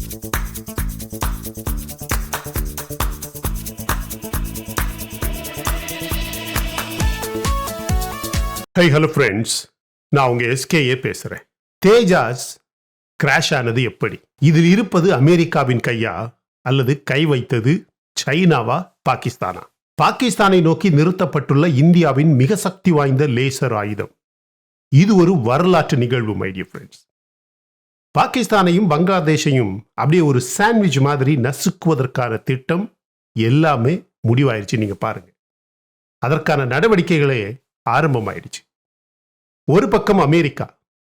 High hello friends, நான் உங்க SKA பேசுறேன். தேஜாஸ் கிராஷ் ஆனது எப்படி? இதில் இருப்பது அமெரிக்காவின் கையா அல்லது கை வைத்தது சைனாவா பாகிஸ்தானா? பாகிஸ்தானை நோக்கி நிறுத்தப்பட்டுள்ள இந்தியாவின் மிக சக்தி வாய்ந்த லேசர் ஆயுதம். இது ஒரு வரலாற்று நிகழ்வு மை டியர் ஃப்ரெண்ட்ஸ். பாகிஸ்தானையும் பங்களாதேஷையும் அப்படியே ஒரு சாண்ட்விச் மாதிரி நசுக்குவதற்கான திட்டம் எல்லாமே முடிவாயிருச்சு. நீங்க பாருங்க, அதற்கான நடவடிக்கைகளே ஆரம்பமாயிடுச்சு. ஒரு பக்கம் அமெரிக்கா,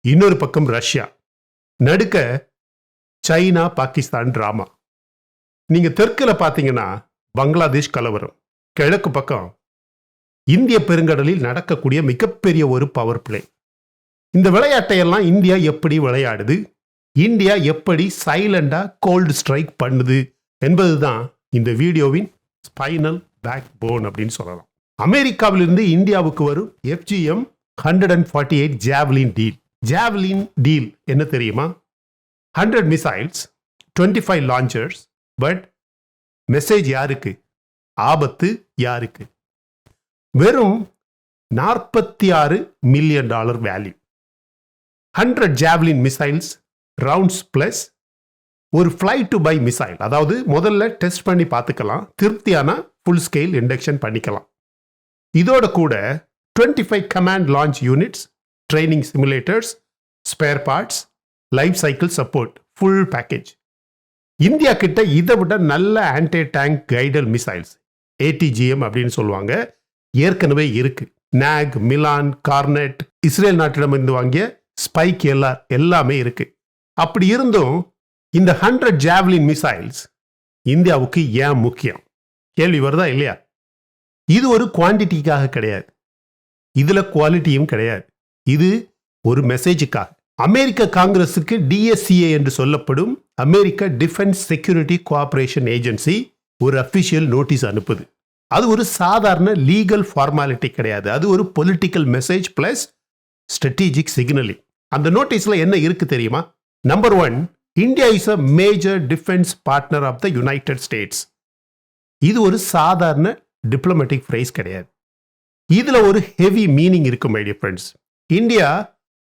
இன்னொரு பக்கம் ரஷ்யா, நடுக்க சைனா பாகிஸ்தான் டிராமா. நீங்க தெற்குல பாத்தீங்கன்னா பங்களாதேஷ் கலவரம், கிழக்கு பக்கம் இந்திய பெருங்கடலில் நடக்கக்கூடிய மிகப்பெரிய ஒரு பவர் பிளே. இந்த விளையாட்டையெல்லாம் இந்தியா எப்படி விளையாடுது, இந்தியா எப்படி சைலண்டா கோல்டு ஸ்ட்ரைக் பண்ணுது என்பதுதான் இந்த வீடியோவின் ஸ்பைனல் பேக் போன் அப்படின்னு சொல்லலாம். அமெரிக்காவிலிருந்து இந்தியாவுக்கு வரும் FGM 148 javelin deal. Javelin deal என்ன தெரியுமா? 100 மிசைல்ஸ், 25 லான்ச்சர்ஸ். பட் மெசேஜ் யாருக்கு? ஆபத்து யாருக்கு? வெறும் $46 million value. 100 javelin missiles rounds plus ஒரு ஃப்ளை டு பை மிசைல். அதாவது முதல்ல டெஸ்ட் பண்ணி பார்த்துக்கலாம், திருப்தியான ஃபுல் ஸ்கேல் இண்டக்ஷன் பண்ணிக்கலாம். இதோட கூட 25 command launch units, training simulators, spare parts, life cycle support, full package. India கிட்ட இதை விட நல்ல ஆன்டி டேங்க் கைடல் மிசைல்ஸ், ATGM அப்படின்னு சொல்லுவாங்க, ஏற்கனவே இருக்கு. நாக், மிலான், கார்னெட், இஸ்ரேல் நாட்டிடம் இருந்து வாங்கிய ஸ்பைக் எல்லாமே இருக்கு. அப்படி இருந்தும் இந்த 100 ஜாவ்லின் மிசைல்ஸ் இந்தியாவுக்கு ஏன் முக்கியம்? கேள்வி வருதா இல்லையா? இது ஒரு குவான்டிட்டிக்காக கிடையாது, இதுல குவாலிட்டியும் கிடையாது. இது ஒரு மெசேஜுக்காக. அமெரிக்க காங்கிரஸுக்கு DSCA என்று சொல்லப்படும் அமெரிக்க டிஃபென்ஸ் செக்யூரிட்டி கோஆபரேஷன் ஏஜென்சி ஒரு அபிஷியல் நோட்டீஸ் அனுப்புது. அது ஒரு சாதாரண லீகல் ஃபார்மாலிட்டி கிடையாது, அது ஒரு political message plus strategic signalling. அந்த நோட்டீஸ்ல என்ன இருக்கு தெரியுமா? Number 1, India is a major defence partner of the United States. இது ஒரு சாதாரண டிப்ளமேட்டிக் ஃப்ரேஸ் கிடையாது, இதுல ஒரு ஹெவி மீனிங் இருக்கு மை டியர் ஃப்ரெண்ட்ஸ். இந்தியா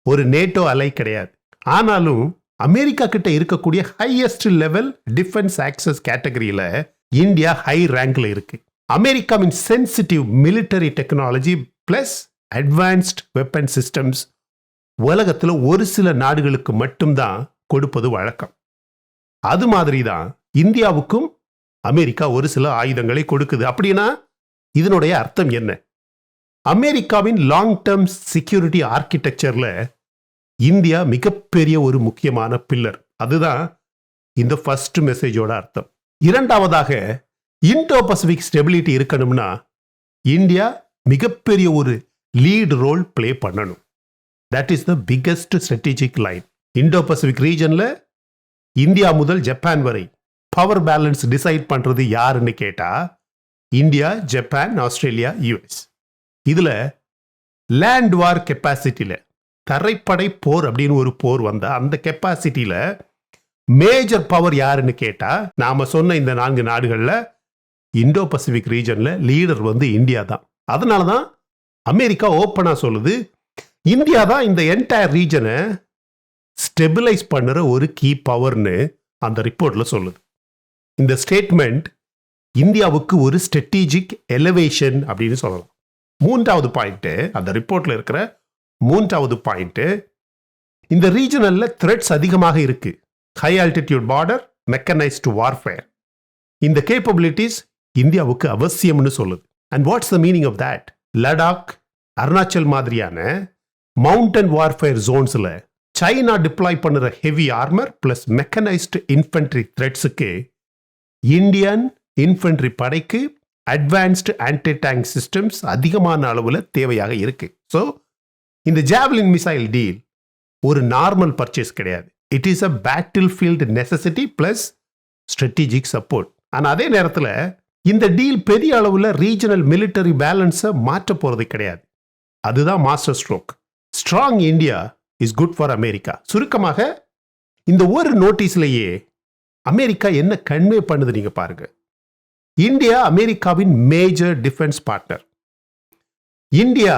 ஒரு நேட்டோ அலை கிடையாது, ஆனாலும் அமெரிக்கா கிட்ட இருக்கக்கூடிய ஹையஸ்ட் லெவல் டிஃபென்ஸ் ஆக்சஸ் கேட்டகரியில இந்தியா ஹை ரேங்க்ல இருக்கு. அமெரிக்காவின் sensitive military technology plus advanced weapon systems உலகத்துல ஒரு சில நாடுகளுக்கு மட்டும்தான் கொடுப்பது வழக்கம். அது மாதிரி தான் இந்தியாவுக்கும் அமெரிக்கா ஒரு சில ஆயுதங்களை கொடுக்குது. அப்படின்னா இதனுடைய அர்த்தம் என்ன? அமெரிக்காவின் லாங் டேர்ம் செக்யூரிட்டி ஆர்கிடெக்சர்ல இந்தியா மிகப்பெரிய ஒரு முக்கியமான பில்லர். அதுதான் இந்த ஃபர்ஸ்ட் மெசேஜோட அர்த்தம். இரண்டாவதாக, இண்டோ பசிபிக் ஸ்டெபிலிட்டி இருக்கணும்னா இந்தியா மிகப்பெரிய ஒரு லீட் ரோல் பிளே பண்ணணும். That is the biggest strategic line. Indo Pacific ரீஜன்ல இந்தியா முதல் ஜப்பான் வரை பவர் பேலன்ஸ் டிசைட் பண்றது யாருன்னு கேட்டா இந்தியா, ஜப்பான், ஆஸ்திரேலியா, US. இதுல லேண்ட் வார் கெப்பாசிட்டியில, தரைப்படை போர் அப்படின்னு ஒரு போர் வந்தா அந்த கெப்பாசிட்டியில மேஜர் பவர் யாருன்னு கேட்டா நாம சொன்ன இந்த 4 நாடுகள்ல இண்டோ பசிபிக் ரீஜன்ல லீடர் இந்தியா தான். அதனாலதான் அமெரிக்கா ஓப்பனா சொல்லுது, இந்தியா தான் இந்த என்டையர் ரீஜனை ஸ்டெபிலைஸ் பண்ணுற ஒரு கீ பவர்னு அந்த ரிப்போர்ட்ல சொல்லுது. இந்த ஸ்டேட்மெண்ட் இந்தியாவுக்கு ஒரு ஸ்ட்ராட்டஜிக் எலிவேஷன் அப்படின்னு சொல்லலாம். மூன்றாவது பாயிண்ட், அந்த ரிப்போர்ட்ல இருக்கிற மூன்றாவது பாயிண்ட், இந்த ரீஜனல்ல த்ரெட்ஸ் அதிகமாக இருக்கு. High altitude border, mechanised warfare, இந்த கேப்பபிலிட்டிஸ் இந்தியாவுக்கு அவசியம்னு சொல்லுது. And what's the meaning of that? Ladakh, Arunachal மாதிரியான மவுண்டன் வார்ஃபேர் ஜோன்ஸ்ல சைனா டிப்ளாய் பண்ணுற heavy armour plus mechanised infantry த்ரெட்ஸுக்கு இந்தியன் இன்ஃபென்ட்ரி படைக்கு அட்வான்ஸ்டு ஆன்டி டேங்க் சிஸ்டம்ஸ் அதிகமான அளவில் தேவையாக இருக்கு. ஸோ இந்த ஜாவ்லின் மிசைல் டீல் ஒரு நார்மல் பர்ச்சேஸ் கிடையாது. It is a battlefield necessity plus strategic support. ஆனால் அதே நேரத்தில் இந்த டீல் பெரிய அளவில் ரீஜனல் மிலிட்டரி பேலன்ஸை மாற்ற போகிறது கிடையாது. அதுதான் master stroke. Strong India is good for America. சுருக்கமாக இந்த ஒரு நோட்டீஸ்லேயே அமெரிக்கா என்ன கன்வே பண்ணுது நீங்க பாருங்க. இந்தியா அமெரிக்காவின் major defence partner. India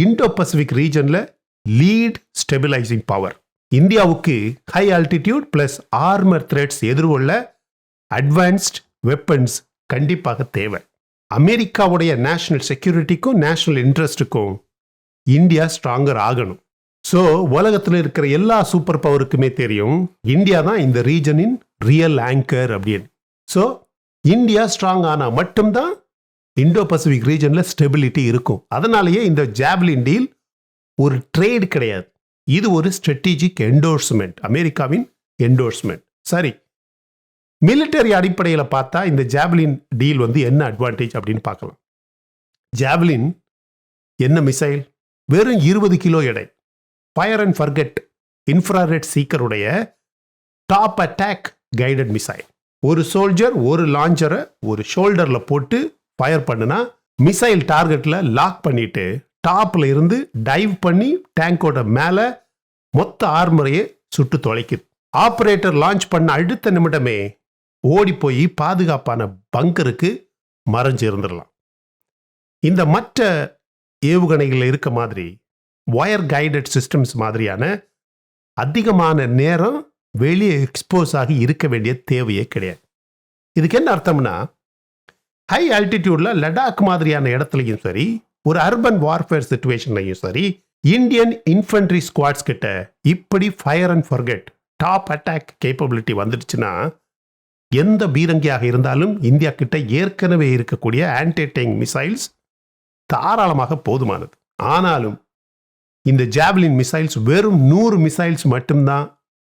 Indo Pacific ரீஜன்ல லீட் ஸ்டெபிலைசிங் பவர். இந்தியாவுக்கு high altitude plus armour threats எதிர்கொள்ள அட்வான்ஸ்ட் வெப்பன்ஸ் கண்டிப்பாக தேவை. அமெரிக்காவுடைய நேஷனல் செக்யூரிட்டிக்கும் நேஷனல் இன்ட்ரெஸ்டுக்கும் இந்தியா ஸ்ட்ராங்கர் ஆகணும். ஸோ உலகத்தில் இருக்கிற எல்லா சூப்பர் பவருக்குமே தெரியும் இந்தியா தான் இந்த ரீஜனின் ரியல் ஆங்கர் அப்படின்னு. ஸோ இந்தியா ஸ்ட்ராங் ஆனால் மட்டும்தான் இண்டோ பசிபிக் ரீஜனில் ஸ்டெபிலிட்டி இருக்கும். அதனாலேயே இந்த ஜாவ்லின் டீல் ஒரு ட்ரேட் கிடையாது, இது ஒரு ஸ்ட்ராட்டஜிக் என்டோர்ஸ்மெண்ட், அமெரிக்காவின் என்டோர்ஸ்மெண்ட். சரி, மிலிட்டரி அடிப்படையில் பார்த்தா இந்த ஜாவ்லின் டீல் என்ன அட்வான்டேஜ் அப்படின்னு பார்க்கலாம். ஜாவ்லின் என்ன மிசைல்? வெறும் 20 கிலோ எடை. ஃபயர் அண்ட் ஃபர்கெட் இன்ஃப்ராரெட் சீக்கருடைய டாப் அட்டாக் கைடட் மிசைல். ஒரு சோல்ஜர் ஒரு லான்ச்சரை ஒரு ஷோல்டர்ல போட்டு ஃபயர் பண்ணுனா மிசைல் டார்கெட்ல லாக் பண்ணிட்டு டாப்ல இருந்து டைவ் பண்ணி டேங்கோட மேல மொத்த ஆர்மரையே சுட்டு தொலைக்குது. ஆபரேட்டர் லான்ச் பண்ண அடுத்த நிமிடமே ஓடி போய் பாதுகாப்பான பங்கருக்கு மறைஞ்சு இருந்துடலாம். இந்த மற்ற ஏவுகணைகள் இருக்க மாதிரி ஒயர் கைடட் சிஸ்டம்ஸ் மாதிரியான அதிகமான நேரம் வெளியே எக்ஸ்போஸ் ஆகி இருக்க வேண்டிய தேவையே கிடையாது. இதுக்கு என்ன அர்த்தம்னா, ஹை ஆல்டிடியூட்ல லடாக் மாதிரியான இடத்துலையும் சரி, ஒரு அர்பன் வார்ஃபேர் சிச்சுவேஷன்லையும் சரி, இந்தியன் இன்ஃபென்ட்ரி ஸ்குவாட்ஸ் கிட்ட இப்படி fire and forget top attack capability வந்துடுச்சுன்னா எந்த பீரங்கியாக இருந்தாலும் இந்தியா கிட்ட ஏற்கனவே இருக்கக்கூடிய ஆன்டி டேங்க் மிசைல்ஸ் தாராளமாக போதுமானது. ஆனாலும் இந்த ஜாவ்லின் மிசைல்ஸ் வெறும் 100 மிசைல்ஸ் மட்டும்தான்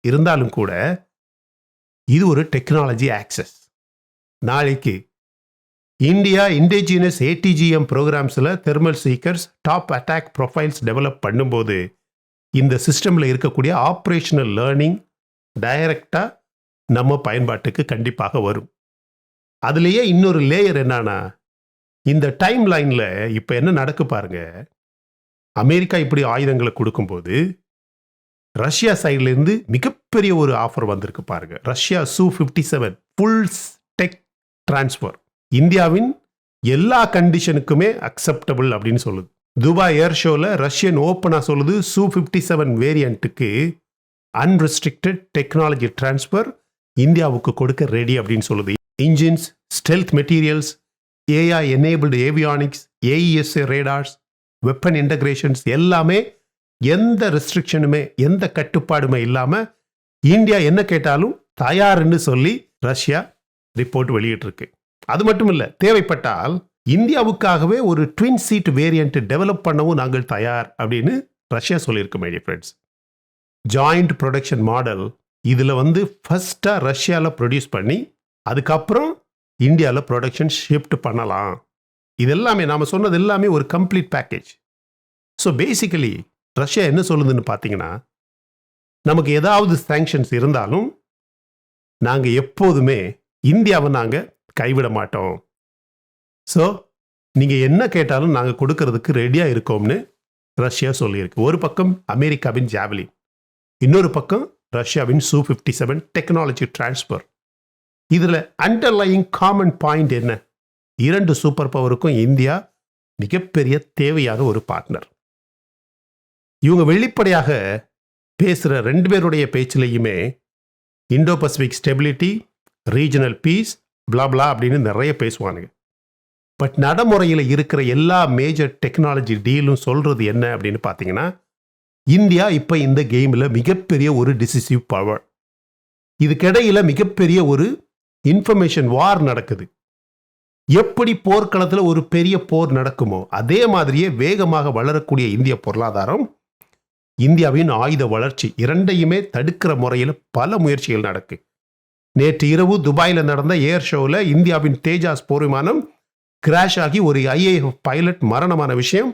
இருந்தாலும் கூட இது ஒரு டெக்னாலஜி ஆக்சஸ். நாளைக்கு இந்தியா இண்டிஜினஸ் ATGM ப்ரோக்ராம்ஸில் thermal seekers top attack profiles develop பண்ணும்போது இந்த சிஸ்டமில் இருக்கக்கூடிய ஆப்ரேஷனல் லேர்னிங் டைரக்டாக நம்ம பயன்பாட்டுக்கு கண்டிப்பாக வரும். அதுலேயே இன்னொரு லேயர் என்னன்னா, இந்த டைம் லைனில் இப்போ என்ன நடக்கு பாருங்க. அமெரிக்கா இப்படி ஆயுதங்களை கொடுக்கும்போது ரஷ்யா சைட்லேருந்து மிகப்பெரிய ஒரு ஆஃபர் வந்திருக்கு பாருங்க. Russia Su-57 full tech transfer இந்தியாவின் எல்லா கண்டிஷனுக்குமே அக்செப்டபிள் அப்படின்னு சொல்லுது. துபாய் ஏர் ஷோவில் ரஷ்யன் ஓப்பனாக சொல்லுது Su-57 வேரியண்ட்டுக்கு அன்ரெஸ்ட்ரிக்டட் டெக்னாலஜி டிரான்ஸ்ஃபர் இந்தியாவுக்கு கொடுக்க ரெடி அப்படின்னு சொல்லுது. Engines, stealth materials, AI enabled avionics, AESA radars, weapon integrations எல்லாமே எந்த ரெஸ்ட்ரிக்ஷனுமே எந்த கட்டுப்பாடுமே இல்லாமல் இந்தியா என்ன கேட்டாலும் தயார்னு சொல்லி ரஷ்யா ரிப்போர்ட் வெளியிட்டிருக்கு. அது மட்டும் இல்லை, தேவைப்பட்டால் இந்தியாவுக்காகவே ஒரு ட்வின் சீட் வேரியண்ட் டெவலப் பண்ணவும் நாங்கள் தயார் அப்படின்னு ரஷ்யா சொல்லியிருக்கு. My dear friends, joint production model இதில் ஃபர்ஸ்ட்டாக ரஷ்யாவில் ப்ரொடியூஸ் பண்ணி அதுக்கப்புறம் இந்தியாவில் ப்ரொடக்ஷன் ஷிஃப்ட் பண்ணலாம். இது எல்லாமே நாம் சொன்னது எல்லாமே ஒரு complete package. So basically Russia என்ன சொல்லுதுன்னு பார்த்தீங்கன்னா, நமக்கு ஏதாவது சாங்ஷன்ஸ் இருந்தாலும் நாங்கள் எப்போதுமே இந்தியாவை நாங்கள் கைவிட மாட்டோம். ஸோ நீங்கள் என்ன கேட்டாலும் நாங்கள் கொடுக்கறதுக்கு ரெடியாக இருக்கோம்னு ரஷ்யா சொல்லியிருக்கு. ஒரு பக்கம் அமெரிக்காவின் ஜாவ்லின், இன்னொரு பக்கம் ரஷ்யாவின் Su-57 டெக்னாலஜி டிரான்ஸ்ஃபர். இதில் அண்டர்லையிங் காமன் பாயிண்ட் என்ன? இரண்டு சூப்பர் பவருக்கும் இந்தியா மிகப்பெரிய தேவையான ஒரு பார்ட்னர். இவங்க வெளிப்படையாக பேசுகிற ரெண்டு பேருடைய பேச்சிலையுமே Indo Pacific stability, regional peace, blah blah அப்படின்னு நிறைய பேசுவானுங்க. பட் நடைமுறையில் இருக்கிற எல்லா மேஜர் டெக்னாலஜி டீலும் சொல்கிறது என்ன அப்படின்னு பார்த்தீங்கன்னா, இந்தியா இப்போ இந்த கேமில் மிகப்பெரிய ஒரு டிசிசிவ் பவர். இதுக்கிடையில் மிகப்பெரிய ஒரு இன்ஃபர்மேஷன் வார் நடக்குது. எப்படி போர்க்களத்தில் ஒரு பெரிய போர் நடக்குமோ அதே மாதிரியே வேகமாக வளரக்கூடிய இந்திய பொருளாதாரம், இந்தியாவின் ஆயுத வளர்ச்சி இரண்டையுமே தடுக்கிற முறையில் பல முயற்சிகள் நடக்கு. நேற்று இரவு துபாயில் நடந்த ஏர் ஷோவில் இந்தியாவின் தேஜாஸ் போர் விமானம் கிராஷ் ஆகி ஒரு IAF பைலட் மரணமான விஷயம்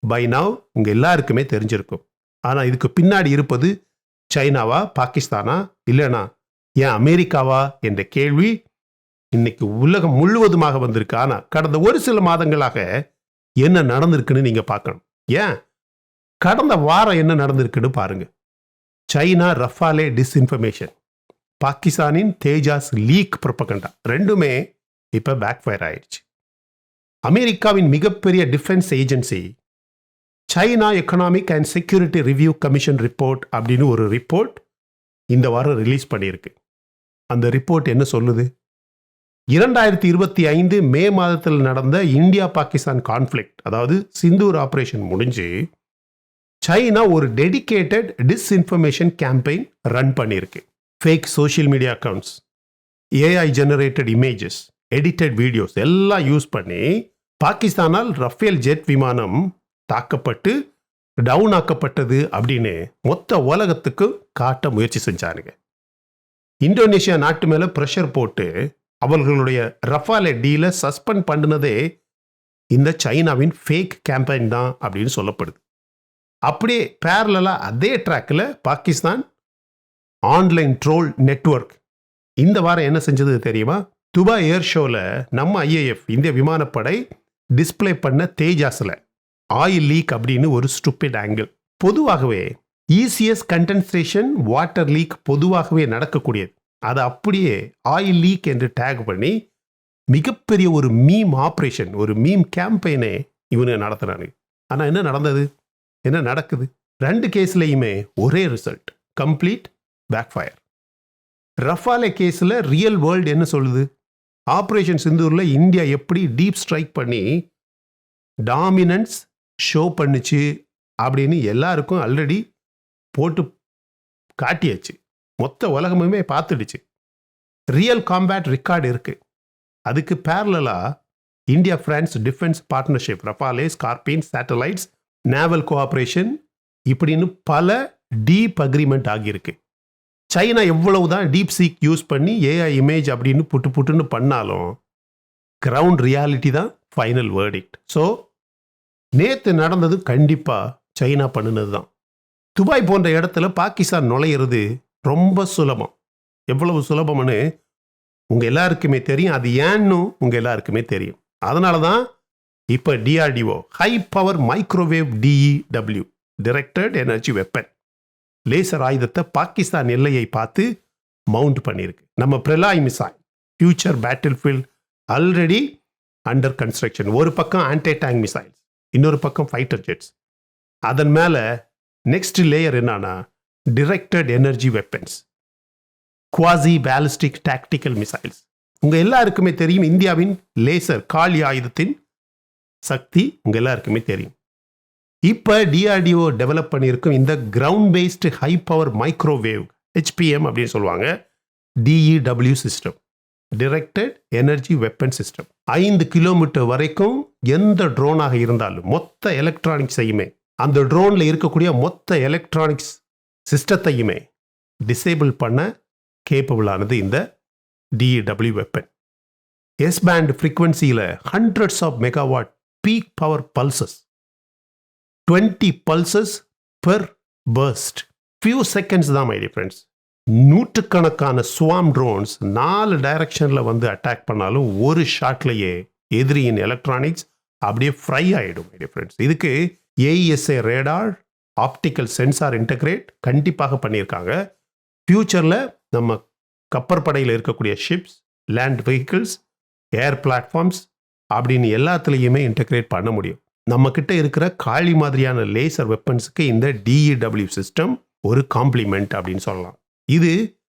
பை நவ் உங்க எல்லாருக்குமே தெரிஞ்சிருக்கும். ஆனால் இதுக்கு பின்னாடி இருப்பது சைனாவா, பாகிஸ்தானா, இல்லைனா ஏன் அமெரிக்காவா என்ற கேள்வி இன்னைக்கு உலகம் முழுவதுமாக வந்திருக்கு. ஆனால் கடந்த ஒரு சில மாதங்களாக என்ன நடந்திருக்குன்னு நீங்க பார்க்கணும். ஏன் கடந்த வாரம் என்ன நடந்திருக்குன்னு பாருங்க. சைனா ரஃபாலே டிஸ்இன்ஃபர்மேஷன், பாகிஸ்தானின் தேஜாஸ் லீக் ப்ரொபகண்டா ரெண்டுமே இப்போ பேக்ஃபயர் ஆயிடுச்சு. அமெரிக்காவின் மிகப்பெரிய defence agency China economic and security review commission report அப்படின்னு ஒரு ரிப்போர்ட் இந்த வாரம் ரிலீஸ் பண்ணியிருக்கு. அந்த ரிப்போர்ட் என்ன சொல்லுது? 2025 மே மாதத்தில் நடந்த இந்தியா பாகிஸ்தான் கான்ஃப்ளிக்ட், அதாவது சிந்தூர் ஆபரேஷன் முடிஞ்சு சைனா ஒரு டெடிகேட்டட் டிஸ்இன்ஃபர்மேஷன் கேம்பெயின் ரன் பண்ணியிருக்கு. Fake social media accounts, AI generated images, edited videos எல்லாம் யூஸ் பண்ணி பாகிஸ்தானால் ரஃபேல் ஜெட் விமானம் தாக்கப்பட்டு டவுன் ஆக்கப்பட்டது அப்படின்னு மொத்த உலகத்துக்கு காட்ட முயற்சி செஞ்சானுங்க. இந்தோனேஷியா நாட்டு மேல பிரஷர் போட்டு அவர்களுடைய ரஃபாலே டீலை சஸ்பெண்ட் பண்ணினதே இந்த சைனாவின் ஃபேக் கேம்பெயின் தான் அப்படின்னு சொல்லப்படுது. அப்படியே பேரலா அதே ட்ராக்கில் பாகிஸ்தான் ஆன்லைன் ட்ரோல் நெட்வொர்க் இந்த வாரம் என்ன செஞ்சது தெரியுமா? துபாய் ஏர் ஷோவில் நம்ம ஐஏஎஃப் இந்திய விமானப்படை டிஸ்பிளே பண்ண தேஜாஸில் ஆயில் லீக் அப்படின்னு ஒரு ஸ்டூபிட் ஆங்கிள். பொதுவாகவே ஈசிஎஸ் கண்டென்சேஷன் வாட்டர் லீக் பொதுவாகவே நடக்கக்கூடியது. அதை அப்படியே ஆயில் லீக் என்று டேக் பண்ணி மிகப்பெரிய ஒரு மீம் ஆப்ரேஷன், ஒரு மீம் கேம்பெயினை இவனு நடத்துனாங்க. ஆனால் என்ன நடந்தது, என்ன நடக்குது? 2 கேஸ்லையுமே ஒரே ரிசல்ட், கம்ப்ளீட் பேக்ஃபயர். ரஃபாலே கேஸில் ரியல் வேர்ல்டு என்ன சொல்லுது? ஆப்ரேஷன் சிந்தூரில் இந்தியா எப்படி டீப் ஸ்ட்ரைக் பண்ணி டாமினன்ஸ் ஷோ பண்ணுச்சு அப்படின்னு எல்லாருக்கும் ஆல்ரெடி போட்டு காட்டியாச்சு, மொத்த உலகமுமே பார்த்துடுச்சு. ரியல் காம்பேட் ரெக்கார்டு இருக்கு. அதுக்கு பேரலா India France defence partnership, Rafale, Scorpion, satellites, naval cooperation இப்படின்னு பல டீப் அக்ரிமெண்ட் ஆகியிருக்கு. சைனா எவ்வளவுதான் டீப் சீக் யூஸ் பண்ணி ஏஐ இமேஜ் அப்படின்னு புட்டுன்னு பண்ணாலும் கிரவுண்ட் ரியாலிட்டி தான் ஃபைனல் வேர்டிக்ட். ஸோ நேற்று நடந்தது கண்டிப்பாக சைனா பண்ணினது தான். துபாய் போன்ற இடத்துல பாகிஸ்தான் நுழையிறது ரொம்ப சுலபம். எவ்வளவு சுலபம்னு உங்கள் எல்லாருக்குமே தெரியும். அது ஏன்னு உங்கள் எல்லாருக்குமே தெரியும். அதனால தான் இப்போ DRDO high power microwave DEW directed energy weapon laser ஆயுதத்தை பாகிஸ்தான் எல்லையை பார்த்து மவுண்ட் பண்ணியிருக்கு. நம்ம Pralay missile future battlefield already under construction. ஒரு பக்கம் ஆன்டி டேங்க் மிசைல்ஸ், இன்னொரு பக்கம் ஃபைட்டர் ஜெட்ஸ். அதன் மேலே நெக்ஸ்ட் லேயர் என்னன்னா directed energy weapons, quasi ballistic tactical missiles. உங்கள் எல்லாருக்குமே தெரியும் இந்தியாவின் லேசர் காலி ஆயுதத்தின் சக்தி உங்கள் எல்லாருக்குமே தெரியும். இப்போ டிஆர்டிஓ டெவலப் பண்ணியிருக்கும் இந்த ground based high power microwave HPM அப்படின்னு சொல்லுவாங்க DEW system, directed energy weapon system. 5 kilometre வரைக்கும் எந்த ட்ரோனாக இருந்தாலும் மொத்த எலக்ட்ரானிக்ஸையுமே, அந்த ட்ரோனில் இருக்கக்கூடிய மொத்த எலக்ட்ரானிக்ஸ் சிஸ்டத்தையுமே டிசேபிள் பண்ண கேப்பபிளானது இந்த டிஇடபிள்யூ வெப்பன். எஸ் பேண்ட் ஃப்ரீக்வன்சியில் hundreds of megawatt peak power pulses, 20 pulses per burst, few seconds தான் மை டியர் ஃப்ரெண்ட்ஸ். நூற்றுக்கணக்கான ஸ்வாம் ட்ரோன்ஸ் 4 டைரக்ஷனில் வந்து அட்டாக் பண்ணாலும் ஒரு ஷாட்லேயே எதிரியின் எலக்ட்ரானிக்ஸ் அப்படியே ஃப்ரை ஆகிடும் மை டியர் ஃப்ரெண்ட்ஸ். இதுக்கு AESA radar optical sensor integrate கண்டிப்பாக பண்ணியிருக்காங்க. ஃப்யூச்சரில் நம்ம கப்பற்படையில் இருக்கக்கூடிய ஷிப்ஸ், லேண்ட் வெஹிக்கிள்ஸ், ஏர் பிளாட்ஃபார்ம்ஸ் அப்படின்னு எல்லாத்துலேயுமே இன்டகிரேட் பண்ண முடியும். நம்மக்கிட்ட இருக்கிற காளி மாதிரியான லேசர் வெப்பன்ஸுக்கு இந்த டிஇடபிள்யூ சிஸ்டம் ஒரு காம்ப்ளிமெண்ட் அப்படின்னு சொல்லலாம். இது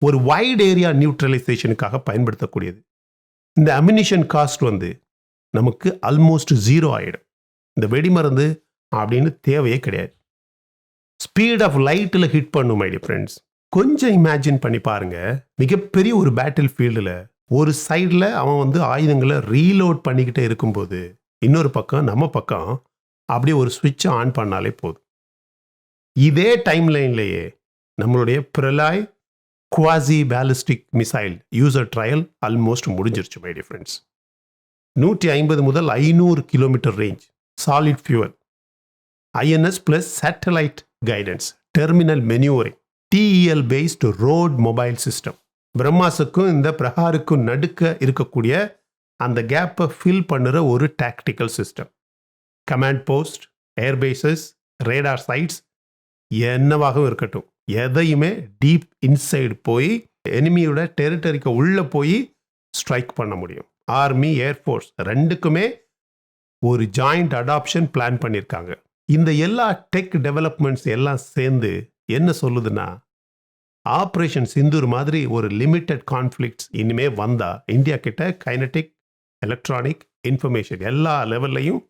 ஒரு வைட் ஏரியா நியூட்ரலைசேஷனுக்காக பயன்படுத்தக்கூடியது. இந்த அம்யூனிஷன் காஸ்ட் வந்து நமக்கு ஆல்மோஸ்ட் 0 ஆகிடும். இந்த வெடிமருந்து அப்படின்னு தேவையே கிடையாது. ஸ்பீட் ஆஃப் லைட்டில் ஹிட் பண்ணும் மை டியர் ஃப்ரெண்ட்ஸ். கொஞ்சம் இமேஜின் பண்ணி பாருங்க, மிகப்பெரிய ஒரு பேட்டில் ஃபீல்டில் ஒரு சைடில் அவன் வந்து ஆயுதங்களை ரீலோட் பண்ணிக்கிட்டே இருக்கும்போது இன்னொரு பக்கம் நம்ம பக்கம் அப்படியே ஒரு ஸ்விட்சை ஆன் பண்ணாலே போதும். இதே டைம் லைன்லேயே நம்மளுடைய Pralay quasi ballistic missile user trial almost முடிஞ்சிருச்சு மை டியர் ஃப்ரெண்ட்ஸ். 150 முதல் 500 kilometre range, solid fuel, INS plus satellite guidance, terminal manoeuvring, TEL based road mobile system. பிரம்மாஸுக்கும் இந்த பிரஹாருக்கும் நடுக்க இருக்கக்கூடிய அந்த கேப்பை ஃபில் பண்ணுற ஒரு tactical system. Command post, airbases, radar sites என்னவாகவும் இருக்கட்டும், எதையுமே டீப் இன்சைடு போய் எனிமியோட டெரிட்டரிக்கு உள்ளே போய் ஸ்ட்ரைக் பண்ண முடியும். ஆர்மி, ஏர்ஃபோர்ஸ் ரெண்டுக்குமே ஒரு ஜாயிண்ட் அடாப்ஷன் பிளான் பண்ணியிருக்காங்க. இந்த எல்லா டெக் டெவலப்மெண்ட்ஸ் எல்லாம் சேர்ந்து என்ன சொல்லுதுன்னா, ஆப்ரேஷன் சிந்தூர் மாதிரி ஒரு லிமிட்டட் கான்ஃப்ளிக்ட்ஸ் இனிமே வந்தா இந்தியா கிட்ட கைனடிக், எலக்ட்ரானிக், இன்ஃபர்மேஷன் எல்லா லெவல்லையும்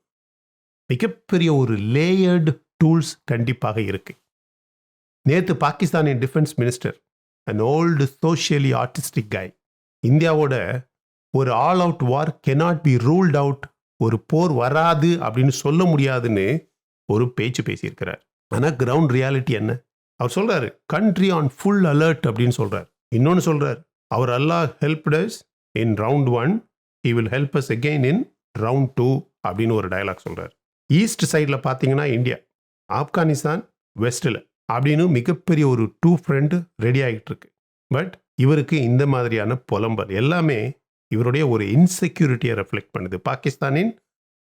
மிகப்பெரிய ஒரு லேயர்டு டூல்ஸ் கண்டிப்பாக இருக்கு. நேற்று பாகிஸ்தானின் defence minister, an old socially artistic guy, இந்தியாவோட ஒரு all out war cannot be ruled out, ஒரு போர் வராது அப்படின்னு சொல்ல முடியாதுன்னு ஒரு பேச்சு பேசியிருக்கிறார். ஆனால் கிரவுண்ட் ரியாலிட்டி என்ன? அவர் சொல்றாரு, கண்ட்ரி ஆன் ஃபுல் அலர்ட் அப்படின்னு சொல்றார். இன்னொன்று சொல்றார், அவர் Allah helped us in round 1, he will help us again in round 2 அப்படின்னு ஒரு டயலாக் சொல்றார். ஈஸ்ட் சைடில் பார்த்தீங்கன்னா இந்தியா, ஆப்கானிஸ்தான் வெஸ்டில் அப்படின்னு மிகப்பெரிய ஒரு 2 ஃப்ரண்ட் ரெடி ஆகிட்டு இருக்கு. பட் இவருக்கு இந்த மாதிரியான புலம்பல் எல்லாமே இவருடைய ஒரு இன்செக்யூரிட்டியை ரெஃப்ளெக்ட் பண்ணுது, பாகிஸ்தானின்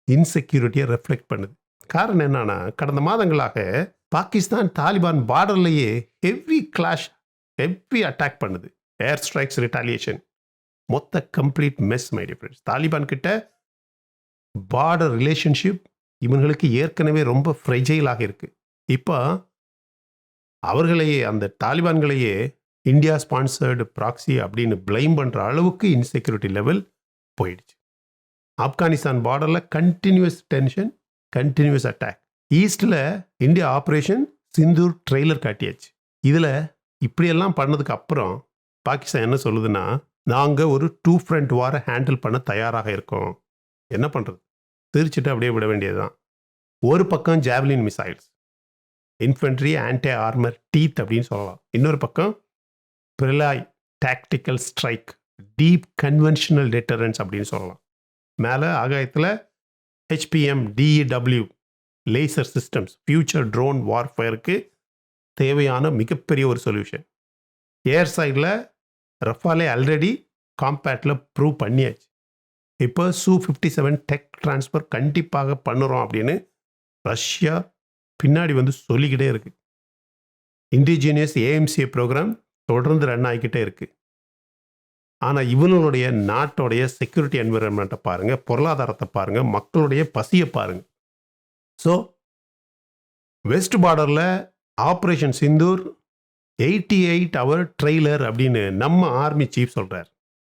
இன்செக்யூரிட்டியை ரெஃப்ளெக்ட் பண்ணுது. காரணம் என்னன்னா, கடந்த மாதங்களாக பாகிஸ்தான் தாலிபான் பார்டர்லேயே ஹெவி கிளாஷ், ஹெவி அட்டாக் பண்ணுது. ஏர் ஸ்ட்ரைக்ஸ், ரிட்டாலியேஷன், மொத்த complete mess my dear friends. Taliban கிட்ட பார்டர் ரிலேஷன்ஷிப் இவங்களுக்கு ஏற்கனவே ரொம்ப ஃப்ரெஜைலாக இருக்கு. இப்போ அவர்களையே, அந்த தாலிபான்களையே இந்தியா ஸ்பான்சர்டு ப்ராக்ஸி அப்படின்னு பிளைம் பண்ணுற அளவுக்கு இன்செக்யூரிட்டி லெவல் போயிடுச்சு. ஆப்கானிஸ்தான் பார்டரில் கண்டினியூஸ் டென்ஷன், கண்டினியூஸ் அட்டாக். ஈஸ்டில் இந்தியா ஆப்ரேஷன் சிந்தூர் ட்ரெய்லர் காட்டியாச்சு. இதில் இப்படியெல்லாம் பண்ணதுக்கு அப்புறம் பாகிஸ்தான் என்ன சொல்லுதுன்னா, நாங்கள் ஒரு 2 ஃப்ரண்ட் வாரை ஹேண்டில் பண்ண தயாராக இருக்கோம். என்ன பண்ணுறது? சிரிச்சுட்டு அப்படியே விட வேண்டியது தான். ஒரு பக்கம் javelin missiles, infantry anti armour teeth அப்படின்னு சொல்லலாம். இன்னொரு பக்கம் Pralay tactical strike, deep conventional deterrence அப்படின்னு சொல்லலாம். மேலே ஆகாயத்தில் HPM, DEW laser systems, future drone வார்ஃபேருக்கு தேவையான மிகப்பெரிய ஒரு சொல்யூஷன். ஏர் சைடில் ரஃபாலே ஆல்ரெடி காம்பேட்டில் ப்ரூவ் பண்ணியாச்சு. இப்போ Su-57 டெக் ட்ரான்ஸ்ஃபர் கண்டிப்பாக பண்ணுறோம் அப்படின்னு ரஷ்யா பின்னாடி வந்து சொல்லிக்கிட்டே இருக்கு. இண்டிஜினியஸ் ஏஎம்சிஏ ப்ரோக்ராம் தொடர்ந்து ரன் ஆகிக்கிட்டே இருக்கு. ஆனால் இவனுடைய நாட்டோடைய செக்யூரிட்டி என்விரான்மெண்ட்டை பாருங்கள், பொருளாதாரத்தை பாருங்கள், மக்களுடைய பசியை பாருங்கள். ஸோ வெஸ்ட் பார்டரில் ஆப்ரேஷன் சிந்தூர் 88 ஹவர் ட்ரெய்லர் அப்படின்னு நம்ம ஆர்மி சீஃப் சொல்கிறார்.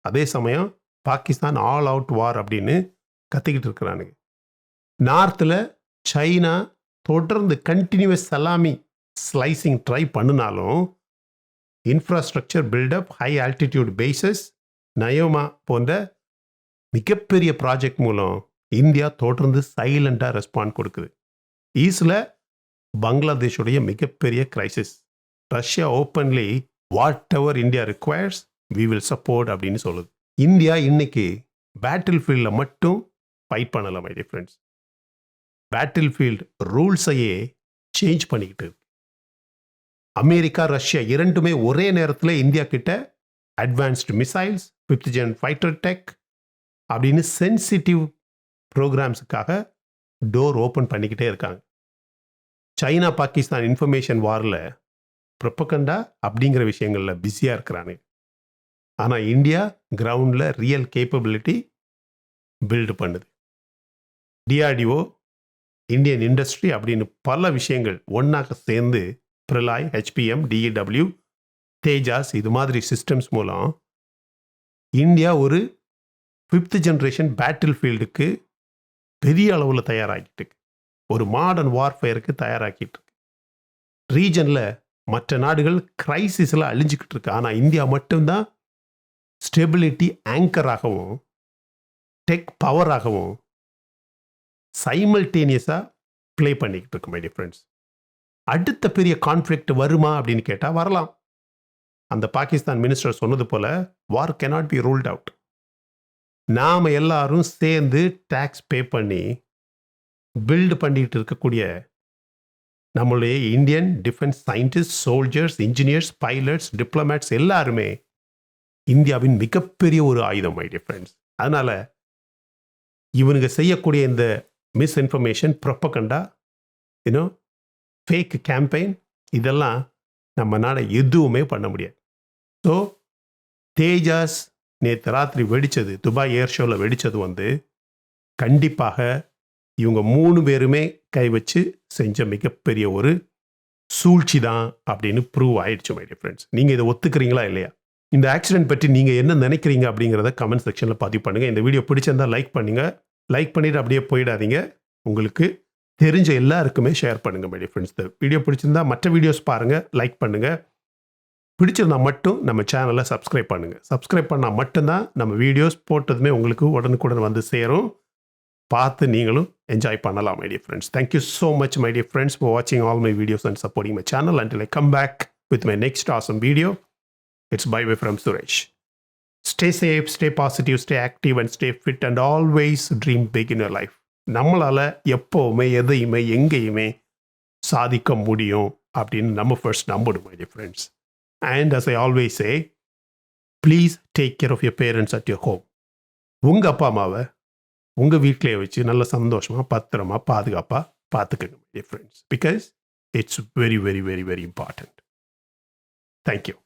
அதே சமயம் பாகிஸ்தான் ஆல் அவுட் வார் அப்படின்னு கத்திக்கிட்டு இருக்கிறானுங்க. நார்த்தில் சைனா தொடர்ந்து கண்டினியூஸ் சலாமி ஸ்லைசிங் ட்ரை பண்ணினாலும் infrastructure buildup, high altitude bases, Nyoma போன்ற மிகப்பெரிய ப்ராஜெக்ட் மூலம் இந்தியா தொடர்ந்து சைலண்டாக ரெஸ்பாண்ட் கொடுக்குது. ஈஸ்டில் பங்களாதேஷுடைய மிகப்பெரிய crisis, Russia openly whatever India requires we will support அப்படின்னு சொல்லுது. இந்தியா இன்னைக்கு பேட்டில் ஃபீல்டில் மட்டும் ஃபைட் பண்ணலை my dear friends. Battle field ரூல்ஸையே சேஞ்ச் பண்ணிக்கிட்டு இருக்கு. அமெரிக்கா, ரஷ்யா இரண்டுமே ஒரே நேரத்தில் இந்தியா கிட்ட advanced missiles, 5th gen fighter tech அப்படின்னு சென்சிட்டிவ் ப்ரோக்ராம்ஸுக்காக டோர் ஓப்பன் பண்ணிக்கிட்டே இருக்காங்க. சைனா பாகிஸ்தான் இன்ஃபர்மேஷன் வாரில் ப்ரொபகண்டா அப்படிங்கிற விஷயங்களில் பிஸியாக இருக்கிறாங்க. ஆனால் இந்தியா கிரவுண்டில் ரியல் கேப்பபிலிட்டி பில்டு பண்ணுது. டிஆர்டிஓ, இந்தியன் இண்டஸ்ட்ரி அப்படின்னு பல விஷயங்கள் ஒன்றாக சேர்ந்து பிரிலாய், ஹெச்பிஎம், டிஇடபிள்யூ, தேஜாஸ் இது மாதிரி சிஸ்டம்ஸ் மூலம் இந்தியா ஒரு 5th ஜென்ரேஷன் பேட்டில் ஃபீல்டுக்கு பெரிய அளவில் தயாராகிட்டு இருக்கு. ஒரு மாடர்ன் வார்ஃபேருக்கு தயாராக்கிட்டு இருக்கு. ரீஜனில் மற்ற நாடுகள் கிரைசிஸில் அழிஞ்சிக்கிட்டு இருக்கு. ஆனால் இந்தியா மட்டும்தான் ஸ்டெபிலிட்டி ஆங்கராகவும் டெக் பவராகவும் சைமல்டேனியஸாக ப்ளே பண்ணிக்கிட்டு இருக்கு மை டியர் ஃப்ரெண்ட்ஸ். அடுத்த பெரிய கான்ஃப்ளிக்ட் வருமா அப்படின்னு கேட்டால் வரலாம். அந்த பாகிஸ்தான் மினிஸ்டர் சொன்னது போல வார் cannot பி ரூல்ட் அவுட். நாம் எல்லாரும் சேர்ந்து டேக்ஸ் பே பண்ணி பில்டு பண்ணிட்டு இருக்கக்கூடிய நம்மளுடைய Indian defence scientist, soldiers, engineers, pilots, diplomats எல்லாருமே இந்தியாவின் மிகப்பெரிய ஒரு ஆயுதம் மை டியர் ஃப்ரெண்ட்ஸ். அதனால் இவனுங்க செய்யக்கூடிய இந்த மிஸ்இன்ஃபர்மேஷன், ப்ரொபகண்டா, ஃபேக் கேம்பெயின் இதெல்லாம் நம்ம நாடை எதுவுமே பண்ண முடியாது. ஸோ தேஜாஸ் நேற்று ராத்திரி வெடித்தது, துபாய் ஏர் ஷோவில் வெடித்தது வந்து கண்டிப்பாக இவங்க 3 பேருமே கை வச்சு செஞ்ச மிகப்பெரிய ஒரு சூழ்ச்சி தான் அப்படின்னு ப்ரூவ் ஆயிடுச்சு மை டியர் ஃப்ரெண்ட்ஸ். நீங்கள் இதை ஒத்துக்கிறீங்களா இல்லையா? இந்த ஆக்சிடென்ட் பற்றி நீங்கள் என்ன நினைக்கிறீங்க அப்படிங்கிறத கமெண்ட் செக்ஷனில் பதிவு பண்ணுங்கள். இந்த வீடியோ பிடிச்சிருந்தா லைக் பண்ணுங்கள். லைக் பண்ணிவிட்டு அப்படியே போயிடாதீங்க. உங்களுக்கு தெரிஞ்ச எல்லாருக்குமே ஷேர் பண்ணுங்கள் மை டியர் ஃப்ரெண்ட்ஸ். இந்த வீடியோ பிடிச்சிருந்தா மற்ற வீடியோஸ் பாருங்கள், லைக் பண்ணுங்கள். பிடிச்சிருந்தா மட்டும் நம்ம சேனலை சப்ஸ்கிரைப் பண்ணுங்கள். சப்ஸ்கிரைப் பண்ணால் மட்டும்தான் நம்ம வீடியோஸ் போட்டதுமே உங்களுக்கு உடனுக்குடன் வந்து சேரும். பார்த்து நீங்களும் என்ஜாய் பண்ணலாம் my dear friends. Thank you so much my dear friends for வாட்சிங் all my videos and supporting my channel. until I come back with my next awesome video, it's bye bye from Suresh. Stay safe, stay positive, stay active and stay fit and always dream big in your life. நம்மளால் எப்போவுமே எதையுமே எங்கேயுமே சாதிக்க முடியும் அப்படின்னு நம்ம first நம்பணும் my dear friends. And as I always say, please take care of your parents at your home. உங்கள் அப்பா அம்மாவை உங்கள் வீட்டிலே வச்சு நல்ல சந்தோஷமாக பத்திரமா பாதுகாப்பாக பார்த்துக்கங்க my dear friends. Because it's very very very very important. Thank you.